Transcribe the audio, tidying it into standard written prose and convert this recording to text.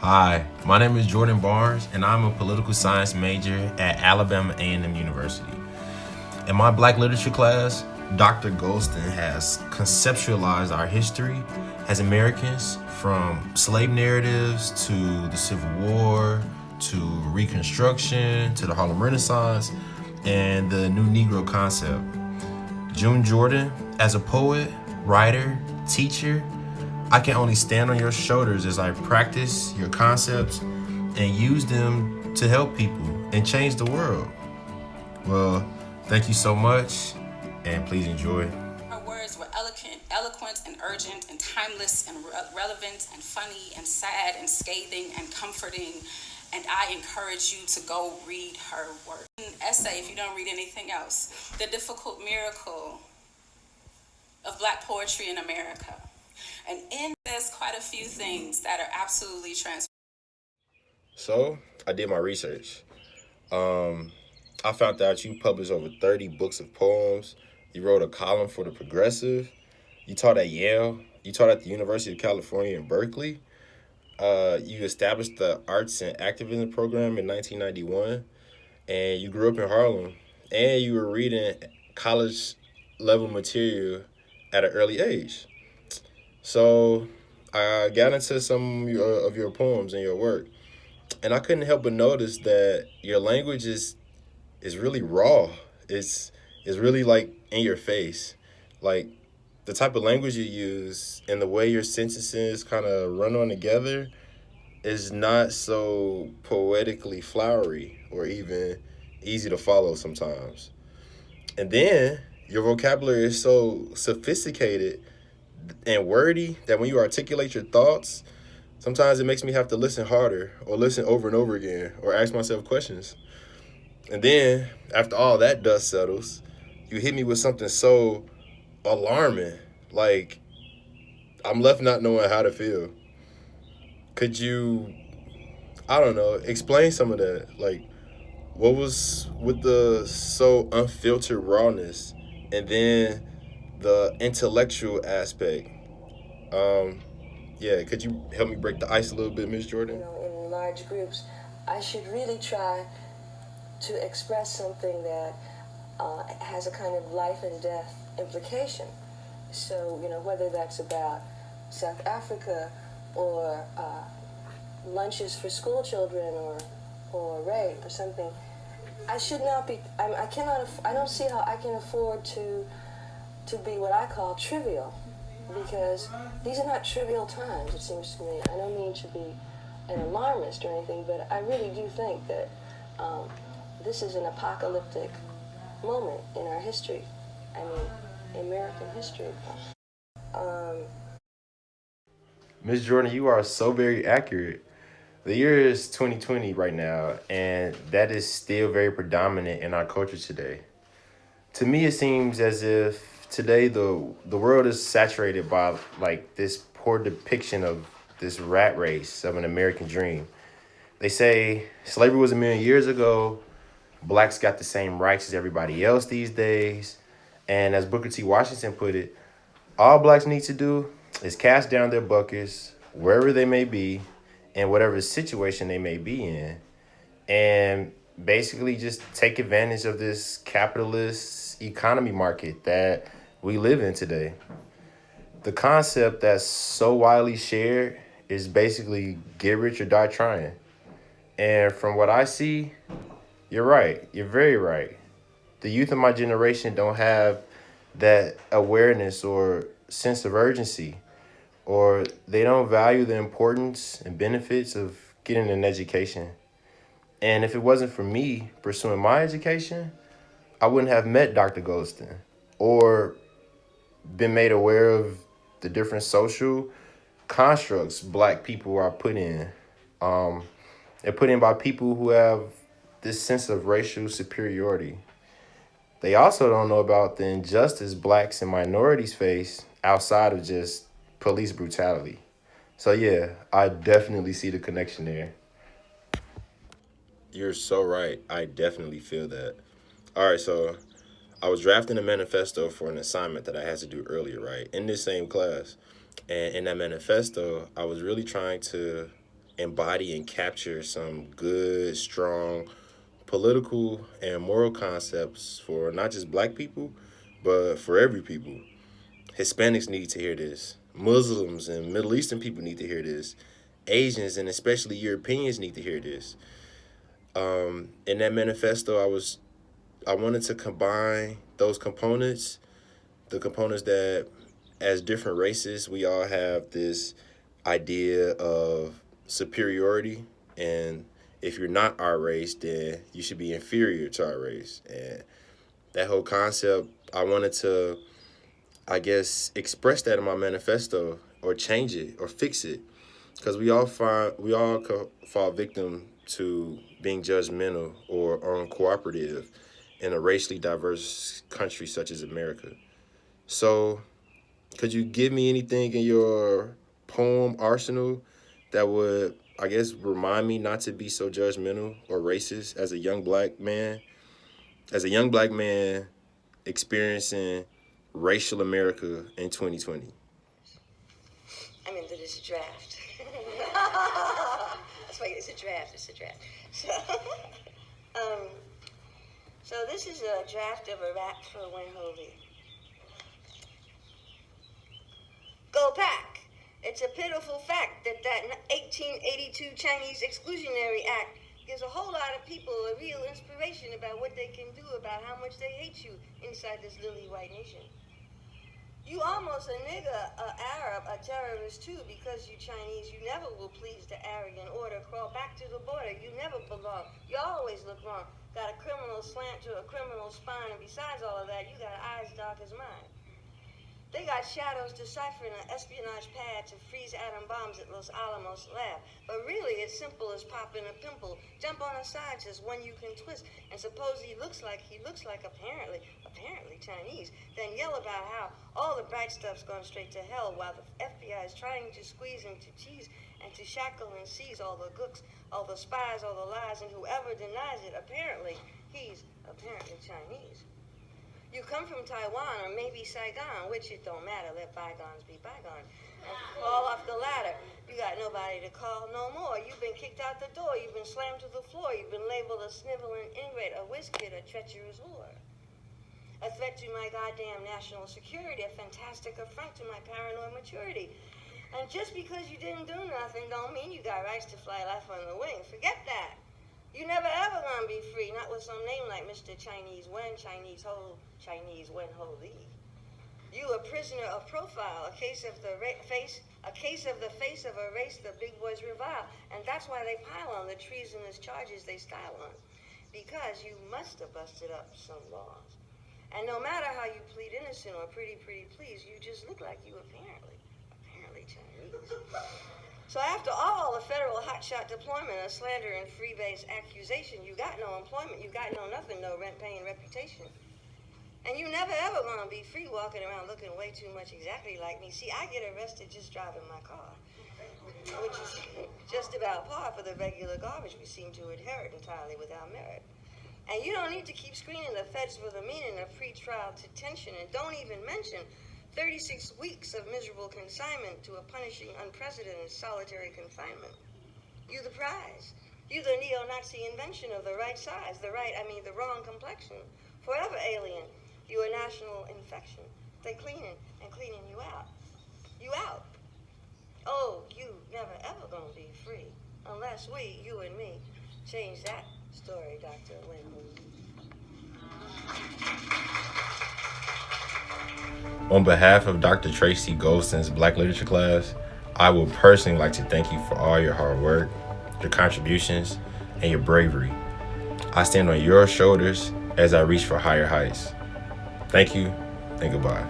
Hi, my name is Jordan Barnes, and I'm a political science major at Alabama A&M University. In my Black Literature class, Dr. Gholston has conceptualized our history as Americans from slave narratives to the Civil War to Reconstruction to the Harlem Renaissance and the New Negro concept. June Jordan, as a poet, writer, teacher, I can only stand on your shoulders as I practice your concepts and use them to help people and change the world. Well, thank you so much, and please enjoy. Her words were eloquent and urgent and timeless and relevant and funny and sad and scathing and comforting. And I encourage you to go read her work. An essay, if you don't read anything else, The Difficult Miracle of Black Poetry in America. And in there's quite a few things that are absolutely transformative. So, I did my research. I found out you published over 30 books of poems. You wrote a column for The Progressive. You taught at Yale. You taught at the University of California in Berkeley. You established the Arts and Activism program in 1991. And you grew up in Harlem. And you were reading college level material at an early age. So I got into some of your poems and your work, and I couldn't help but notice that your language is really raw. It's really like in your face, like the type of language you use and the way your sentences kind of run on together is not so poetically flowery or even easy to follow sometimes. And then your vocabulary is so sophisticated and wordy that when you articulate your thoughts, sometimes it makes me have to listen harder or listen over and over again or ask myself questions. And then after all that dust settles, you hit me with something so alarming. Like I'm left not knowing how to feel. Could you, I don't know, explain some of that? Like what was with the so unfiltered rawness and then the intellectual aspect? Um, yeah, could you help me break the ice a little bit, Miss Jordan? In large groups, I should really try to express something that has a kind of life and death implication. So, whether that's about South Africa or lunches for school children or rape or something, I should not be, I cannot, I don't see how I can afford to be what I call trivial, because these are not trivial times, it seems to me. I don't mean to be an alarmist or anything, but I really do think that this is an apocalyptic moment in our history. I mean, American history. Um, Miss Jordan, you are so very accurate. The year is 2020 right now, and that is still very predominant in our culture today. To me, it seems as if today the world is saturated by like this poor depiction of this rat race of an American dream. They say slavery was a million years ago. Blacks got the same rights as everybody else these days. And as Booker T. Washington put it, all blacks need to do is cast down their buckets wherever they may be and whatever situation they may be in, and basically just take advantage of this capitalist economy market that we live in today. The concept that's so widely shared is basically get rich or die trying. And from what I see, you're right. You're very right. The youth of my generation don't have that awareness or sense of urgency, or they don't value the importance and benefits of getting an education. And if it wasn't for me pursuing my education, I wouldn't have met Dr. Gholston or been made aware of the different social constructs black people are put in. Um, they're put in by people who have this sense of racial superiority. They also don't know about the injustice blacks and minorities face outside of just police brutality. So yeah, I definitely see the connection there. You're so right. I definitely feel that. All right, so I was drafting a manifesto for an assignment that I had to do earlier, right? In this same class. And in that manifesto, I was really trying to embody and capture some good, strong political and moral concepts for not just black people, but for every people. Hispanics need to hear this. Muslims and Middle Eastern people need to hear this. Asians and especially Europeans need to hear this. In that manifesto, I wanted to combine those components, the components that, as different races, we all have this idea of superiority, and if you're not our race, then you should be inferior to our race. And that whole concept, I wanted to, I guess, express that in my manifesto or change it or fix it, because we all fall victim to being judgmental or uncooperative in a racially diverse country such as America. So, could you give me anything in your poem arsenal that would, I guess, remind me not to be so judgmental or racist as a young black man? As a young black man experiencing racial America in 2020. I mean, that is a draft. That's why it's a draft. It's a draft. So, so this is a draft of a rap for When Holy. Go Pack! It's a pitiful fact that 1882 Chinese Exclusionary Act gives a whole lot of people a real inspiration about what they can do about how much they hate you inside this lily white nation. You almost a nigger, a Arab, a terrorist too, because you Chinese, you never will please the Aryan order. Crawl back to the border, you never belong. You always look wrong. Got a criminal slant to a criminal spine, and besides all of that, you got eyes dark as mine. They got shadows deciphering an espionage pad to freeze atom bombs at Los Alamos lab. But really, it's simple as popping a pimple. Jump on a side just one you can twist. And suppose he looks like apparently Chinese. Then yell about how all the bright stuff's gone straight to hell while the FBI is trying to squeeze into cheese and to shackle and seize all the gooks, all the spies, all the lies, and whoever denies it, he's apparently Chinese. You come from Taiwan or maybe Saigon, which it don't matter, let bygones be bygones. And fall off the ladder. You got nobody to call no more. You've been kicked out the door, you've been slammed to the floor, you've been labeled a sniveling ingrate, a whiz kid, a treacherous whore. A threat to my goddamn national security, a fantastic affront to my paranoid maturity. And just because you didn't do nothing don't mean you got rights to fly life on the wing. Forget that. You never ever gonna be free, not with some name like Mr. Chinese Wen, Chinese Ho, Chinese Wen Ho Lee. You a prisoner of profile, a case of the face of a race the big boys revile, and that's why they pile on the treasonous charges they style on, because you must have busted up some laws. And no matter how you plead innocent or pretty please, you just look like you apparently Chinese. So after all the federal hotshot deployment of slander and free-base accusation, you got no employment, you got no nothing, no rent-paying reputation. And you never ever gonna be free walking around looking way too much exactly like me. See, I get arrested just driving my car, which is just about par for the regular garbage we seem to inherit entirely without merit. And you don't need to keep screening the feds for the meaning of pretrial detention, and don't even mention 36 weeks of miserable consignment to a punishing, unprecedented solitary confinement. You the prize. You the neo-Nazi invention of the right size, the wrong complexion. Forever alien. You a national infection. They cleaning you out. You out. Oh, you never ever gonna be free. Unless we, you and me, change that story, Dr. Wynn. On behalf of Dr. Tracy Gholston's Black Literature class, I would personally like to thank you for all your hard work, your contributions, and your bravery. I stand on your shoulders as I reach for higher heights. Thank you, and goodbye.